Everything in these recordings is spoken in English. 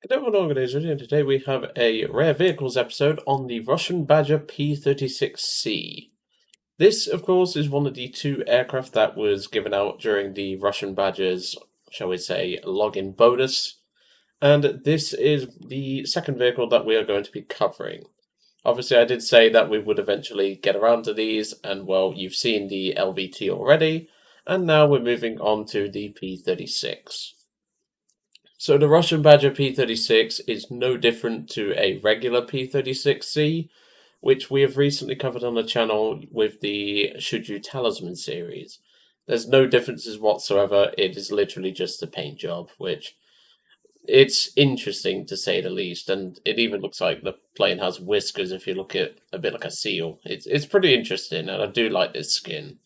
Good everyone, organizers, and today we have a rare vehicles episode on the Russian Badger P-36C. This, of course, is one of the two aircraft that was given out during the Russian Badger's, shall we say, login bonus, and this is the second vehicle that we are going to be covering. Obviously, I did say that we would eventually get around to these, and well, you've seen the LVT already, and now we're moving on to the P-36. So the Russian Badger P-36 is no different to a regular P-36C, which we have recently covered on the channel with the Should You Talisman series. There's no differences whatsoever, it is literally just a paint job, which it's interesting to say the least, and it even looks like the plane has whiskers if you look at a bit like a seal. It's pretty interesting, and I do like this skin.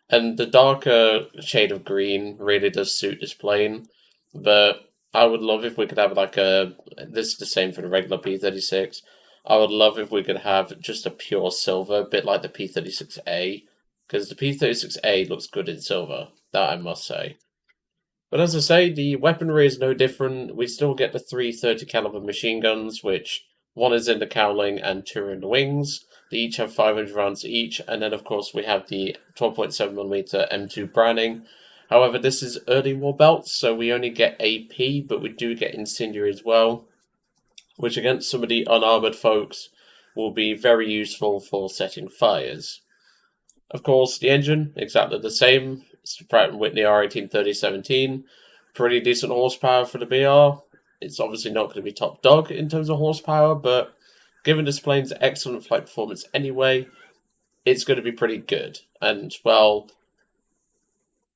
And the darker shade of green really does suit this plane, but I would love if we could have like this is the same for the regular P-36. I would love if we could have just a pure silver, a bit like the P-36A, because the P-36A looks good in silver, that I must say. But as I say, the weaponry is no different. We still get the 330 caliber machine guns, which one is in the cowling and two are in the wings. They each have 500 rounds each, and then of course we have the 12.7mm M2 Browning. However, this is early war belts, so we only get AP, but we do get incendiary as well, which against some of the unarmored folks will be very useful for setting fires. Of course, the engine, exactly the same. It's the Pratt & Whitney R1830-17. Pretty decent horsepower for the BR. It's obviously not going to be top dog in terms of horsepower, but given this plane's excellent flight performance anyway, it's going to be pretty good. And, well,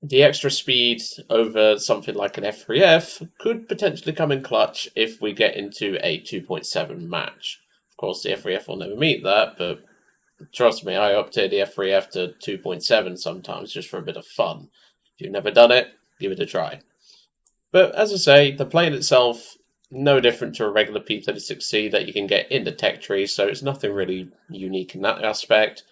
the extra speed over something like an F3F could potentially come in clutch if we get into a 2.7 match. Of course, the F3F will never meet that, but trust me, I update the F3F to 2.7 sometimes just for a bit of fun. If you've never done it, give it a try. But as I say, the plane itself, no different to a regular P-36C that you can get in the tech tree, so it's nothing really unique in that aspect.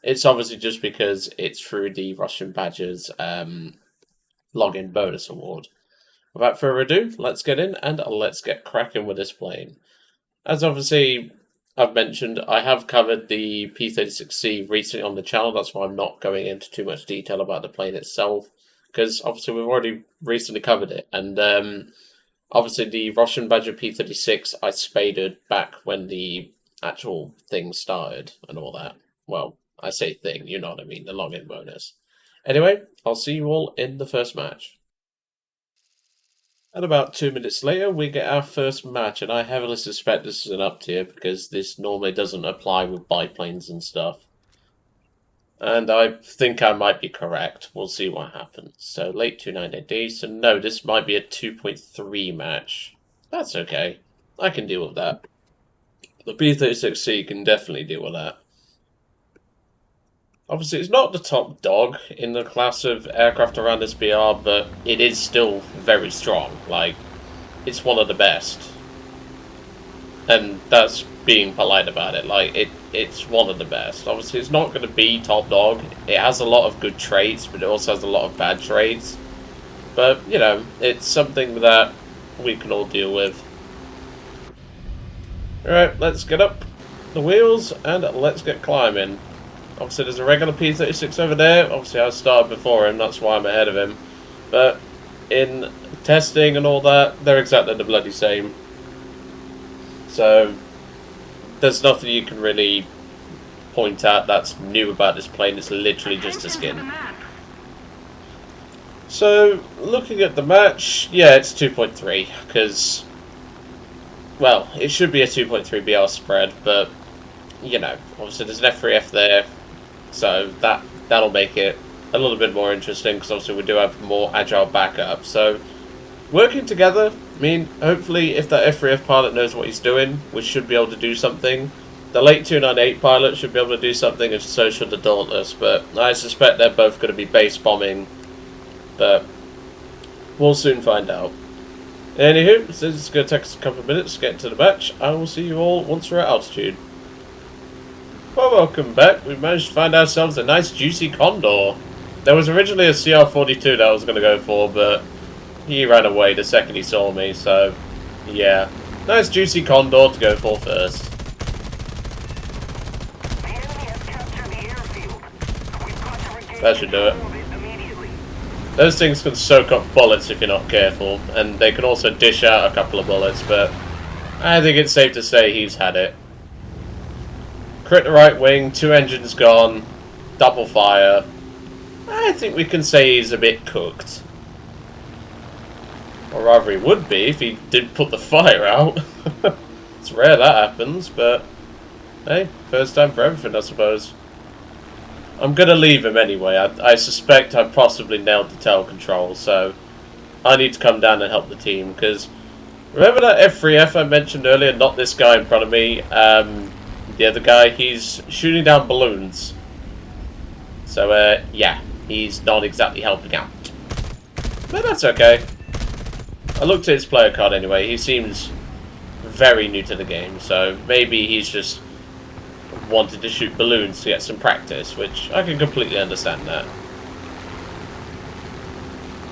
It's obviously just because it's through the Russian Badger's login bonus award. Without further ado, let's get in and let's get cracking with this plane. As obviously I've mentioned, I have covered the P-36C recently on the channel, that's why I'm not going into too much detail about the plane itself, because obviously we've already recently covered it, and obviously the Russian Badger P-36 I spaded back when the actual thing started and all that. Well, I say thing, you know what I mean, the login bonus. Anyway, I'll see you all in the first match. And about 2 minutes later, we get our first match, and I heavily suspect this is an up tier because this normally doesn't apply with biplanes and stuff. And I think I might be correct. We'll see what happens. So, late 290D, so no, this might be a 2.3 match. That's okay. I can deal with that. The P-36C can definitely deal with that. Obviously, it's not the top dog in the class of aircraft around this BR, but it is still very strong. Like, it's one of the best. And that's being polite about it. Like, it's one of the best. Obviously, it's not going to be top dog. It has a lot of good traits, but it also has a lot of bad traits. But, you know, it's something that we can all deal with. Alright, let's get up the wheels and let's get climbing. Obviously, there's a regular P-36 over there. Obviously, I started before him, that's why I'm ahead of him. But in testing and all that, they're exactly the bloody same. So, there's nothing you can really point out that's new about this plane. It's literally just a skin. So, looking at the match, yeah, it's 2.3, because, well, it should be a 2.3 BR spread, but, you know, obviously there's an F3F there. So that'll make it a little bit more interesting, because obviously we do have more agile backup. So working together, I mean, hopefully if that F3F pilot knows what he's doing, we should be able to do something. The late 298 pilot should be able to do something, and so should the Dauntless, but I suspect they're both going to be base bombing. But we'll soon find out. Anywho, since it's going to take us a couple of minutes to get into the match, I will see you all once we're at altitude. Well, welcome back. We managed to find ourselves a nice juicy Condor. There was originally a CR-42 that I was going to go for, but he ran away the second he saw me, so yeah. Nice juicy condor to go for first. That should do it. Those things can soak up bullets if you're not careful, and they can also dish out a couple of bullets, but I think it's safe to say he's had it. Crit the right wing, 2 engines gone, double fire. I think we can say he's a bit cooked. Or rather he would be if he did put the fire out. It's rare that happens, but hey, first time for everything I suppose. I'm going to leave him anyway. I suspect I possibly nailed the tail control, so I need to come down and help the team, because remember that F3F I mentioned earlier, not this guy in front of me, the other guy, he's shooting down balloons. So, yeah, he's not exactly helping out. But that's okay. I looked at his player card anyway, he seems very new to the game, so maybe he's just wanted to shoot balloons to get some practice, which I can completely understand that.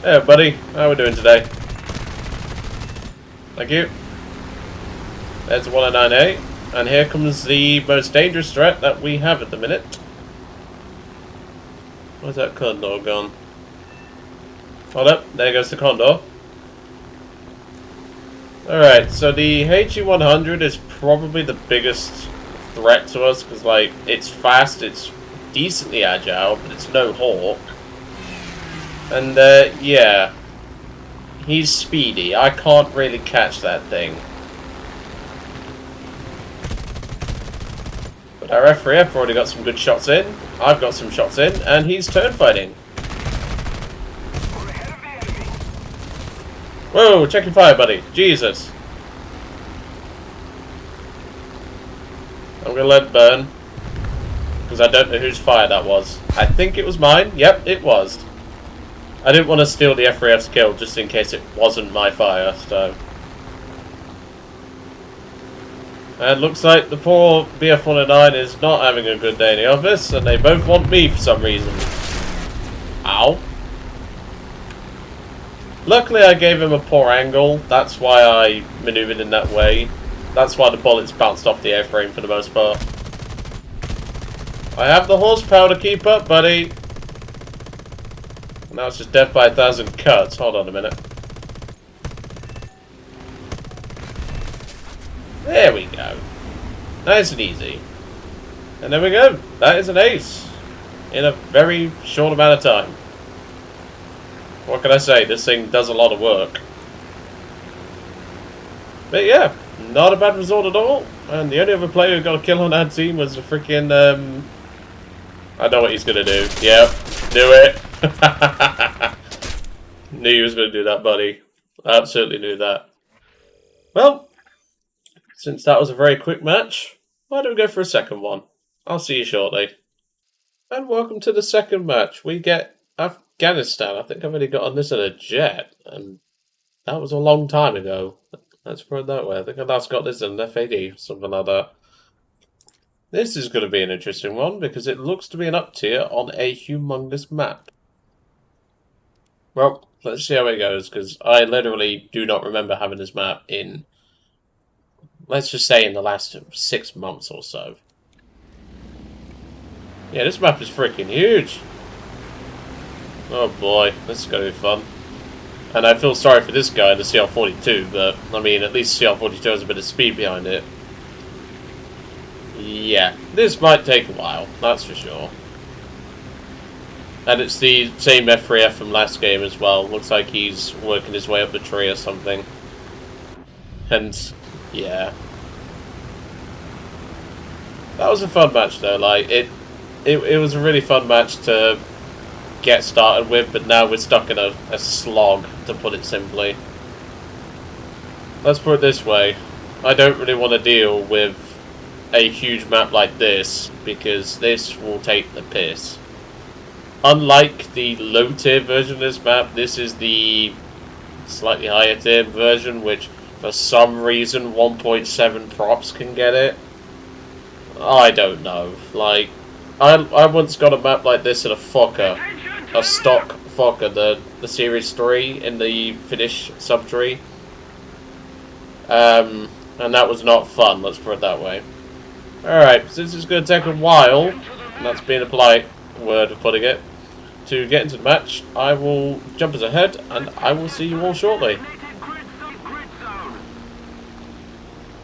Hey buddy, how are we doing today? Thank you. There's 109A, and here comes the most dangerous threat that we have at the minute. Where's that condor gone? Hold up, there goes the condor. Alright, so the HE-100 is probably the biggest threat to us, because like it's fast, it's decently agile, but it's no hawk. And yeah, he's speedy. I can't really catch that thing. But our F3F already got some good shots in. I've got some shots in, and he's turn fighting. Whoa, checking fire, buddy. Jesus. I'm going to let it burn, because I don't know whose fire that was. I think it was mine. Yep, it was. I didn't want to steal the F3F's kill, just in case it wasn't my fire, so... And looks like the poor BF-109 is not having a good day in the office, and they both want me for some reason. Ow. Luckily I gave him a poor angle, that's why I manoeuvred in that way. That's why the bullets bounced off the airframe for the most part. I have the horsepower to keep up, buddy. Now it's just death by 1,000 cuts. Hold on a minute. There we go. Nice and easy. And there we go. That is an ace. In a very short amount of time. What can I say? This thing does a lot of work. But yeah, not a bad result at all. And the only other player who got a kill on our team was a freaking, I know what he's going to do. Yep, do it. Knew he was going to do that, buddy. Absolutely knew that. Well, since that was a very quick match, why don't we go for a second one? I'll see you shortly. And welcome to the second match. We get Afghanistan. I think I've only got on this in a jet, and that was a long time ago. Let's put it that way. I think I last got this in an F-80, something like that. This is going to be an interesting one, because it looks to be an up tier on a humongous map. Well, let's see how it goes, because I literally do not remember having this map in, let's just say, in the last 6 months or so. Yeah, this map is freaking huge. Oh boy, this is going to be fun. And I feel sorry for this guy, the CL-42, but, I mean, at least CL-42 has a bit of speed behind it. Yeah, this might take a while, that's for sure. And it's the same F3F from last game as well. Looks like he's working his way up the tree or something. And, yeah. That was a fun match though, like, it was a really fun match to get started with, but now we're stuck in a slog, to put it simply. Let's put it this way, I don't really want to deal with a huge map like this, because this will take the piss. Unlike the low tier version of this map, this is the slightly higher tier version, which for some reason 1.7 props can get it. I don't know, like, I once got a map like this in a Fokker. A stock Fokker, the Series 3 in the Finnish subtree. And that was not fun, let's put it that way. Alright, since it's going to take a while, and that's being a polite word of putting it, to get into the match, I will jump us ahead, and I will see you all shortly.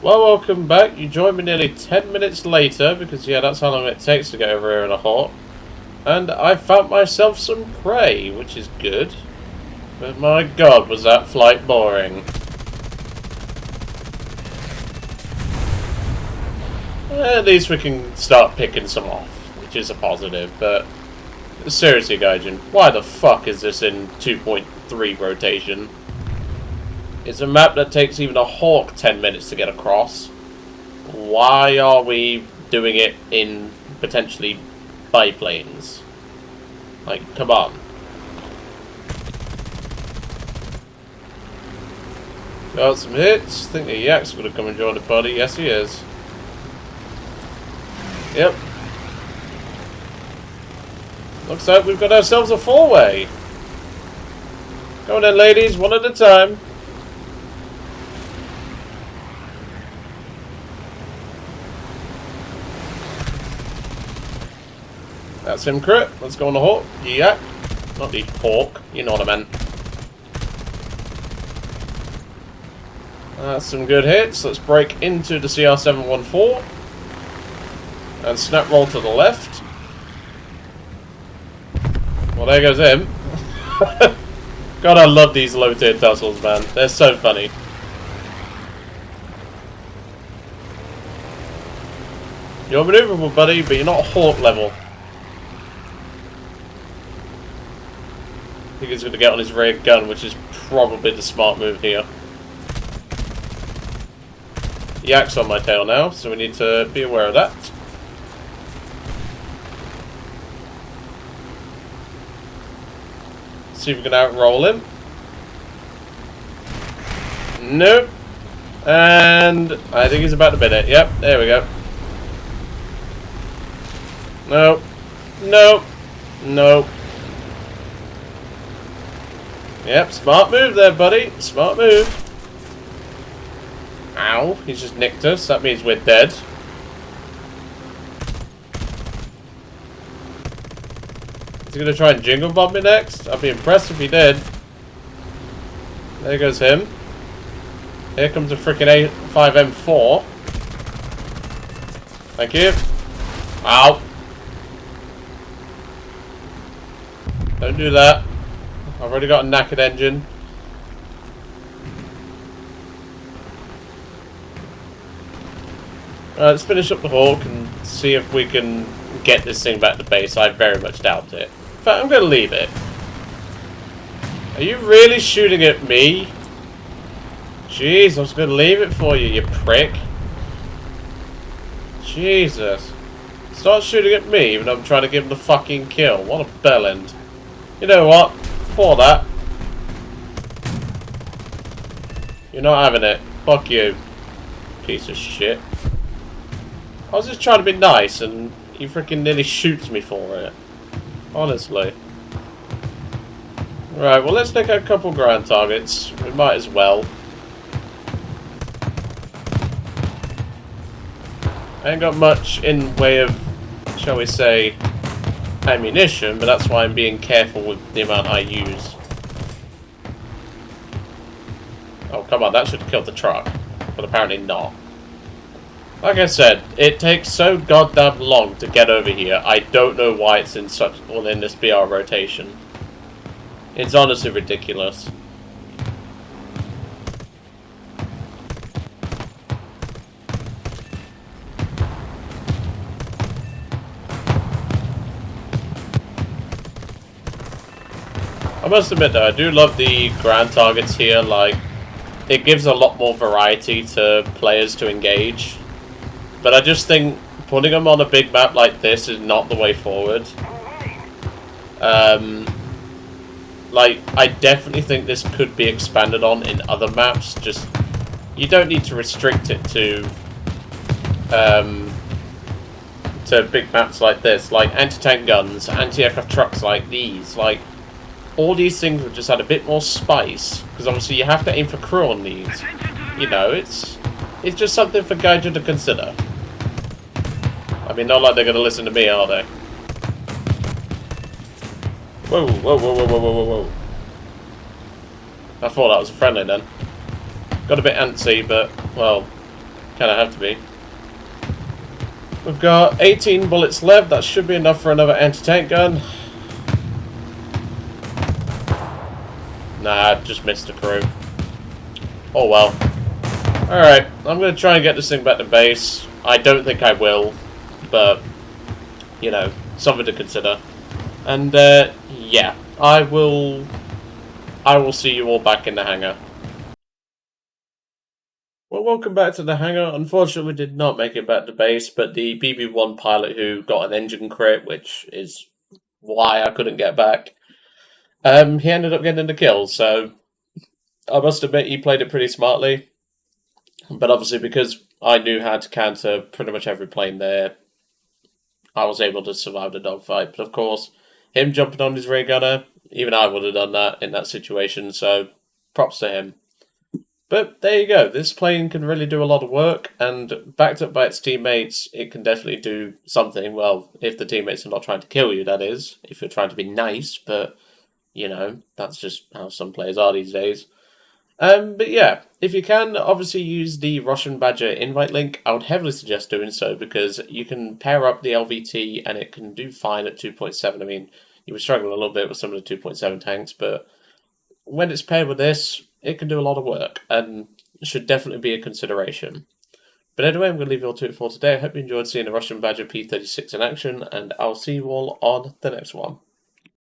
Well, welcome back. You joined me nearly 10 minutes later, because yeah, that's how long it takes to get over here in a hot. And I found myself some prey, which is good. But my god, was that flight boring. At least we can start picking some off, which is a positive, but seriously, Gaijin, why the fuck is this in 2.3 rotation? It's a map that takes even a Hawk 10 minutes to get across. Why are we doing it in potentially biplanes? Like, come on. Got some hits. Think the Yak's gonna come and join the party. Yes, he is. Yep. Looks like we've got ourselves a four-way. Go on then, ladies, one at a time. That's him crit. Let's go on the Hawk. Yeah. Not the Hawk. You know what I meant. That's some good hits. Let's break into the CR714. And snap roll to the left. Well, there goes him. God, I love these low-tier tussles, man. They're so funny. You're maneuverable, buddy, but you're not Hawk level. I think he's going to get on his rear gun, which is probably the smart move here. Yak's on my tail now, so we need to be aware of that. See if we can outroll him. Nope. And I think he's about to bid it. Yep, there we go. Nope. Nope. Nope. Yep, smart move there, buddy. Smart move. Ow, he's just nicked us. That means we're dead. Is he going to try and jingle bomb me next? I'd be impressed if he did. There goes him. Here comes a freaking A5M4. Thank you. Ow. Don't do that. I've already got a knackered engine. Let's finish up the Hawk and see if we can get this thing back to base. I very much doubt it. In fact, I'm going to leave it. Are you really shooting at me? Jeez, I was going to leave it for you, you prick. Jesus. Start shooting at me when I'm trying to give him the fucking kill. What a bellend. You know what? For that. You're not having it. Fuck you. Piece of shit. I was just trying to be nice and he freaking nearly shoots me for it. Honestly. Right, well let's take a couple ground targets. We might as well. I ain't got much in way of, shall we say, ammunition, but that's why I'm being careful with the amount I use. Oh, come on, that should have killed the truck. But apparently not. Like I said, it takes so goddamn long to get over here. I don't know why it's in such, well, in this BR rotation. It's honestly ridiculous. I must admit though, I do love the ground targets here. Like, it gives a lot more variety to players to engage. But I just think putting them on a big map like this is not the way forward. Like, I definitely think this could be expanded on in other maps. Just, you don't need to restrict it to big maps like this. Like anti-tank guns, anti-aircraft trucks like these. Like, all these things would just add a bit more spice. Because obviously you have to aim for crew on these. You know, it's It's just something for Gaijin to consider. I mean, not like they're going to listen to me, are they? Whoa, whoa, whoa, whoa, whoa, whoa, whoa. I thought that was a friendly then. Got a bit antsy, but, well, kind of have to be. We've got 18 bullets left. That should be enough for another anti-tank gun. Nah, just missed the crew. Oh well. Alright, I'm going to try and get this thing back to base. I don't think I will, but, you know, something to consider. And, yeah, I will see you all back in the hangar. Well, welcome back to the hangar. Unfortunately, we did not make it back to base, but the BB-1 pilot who got an engine crit, which is why I couldn't get back, he ended up getting the kill, so I must admit he played it pretty smartly. But obviously, because I knew how to counter pretty much every plane there, I was able to survive the dogfight. But of course, him jumping on his rear gunner, even I would have done that in that situation, so props to him. But there you go, this plane can really do a lot of work, and backed up by its teammates, it can definitely do something. Well, if the teammates are not trying to kill you, that is. If you're trying to be nice, but, you know, that's just how some players are these days. But yeah, if you can, obviously use the Russian Badger invite link. I would heavily suggest doing so, because you can pair up the LVT and it can do fine at 2.7. I mean, you were struggling a little bit with some of the 2.7 tanks, but when it's paired with this, it can do a lot of work, and should definitely be a consideration. But anyway, I'm going to leave you all to it for today. I hope you enjoyed seeing the Russian Badger P-36 in action, and I'll see you all on the next one.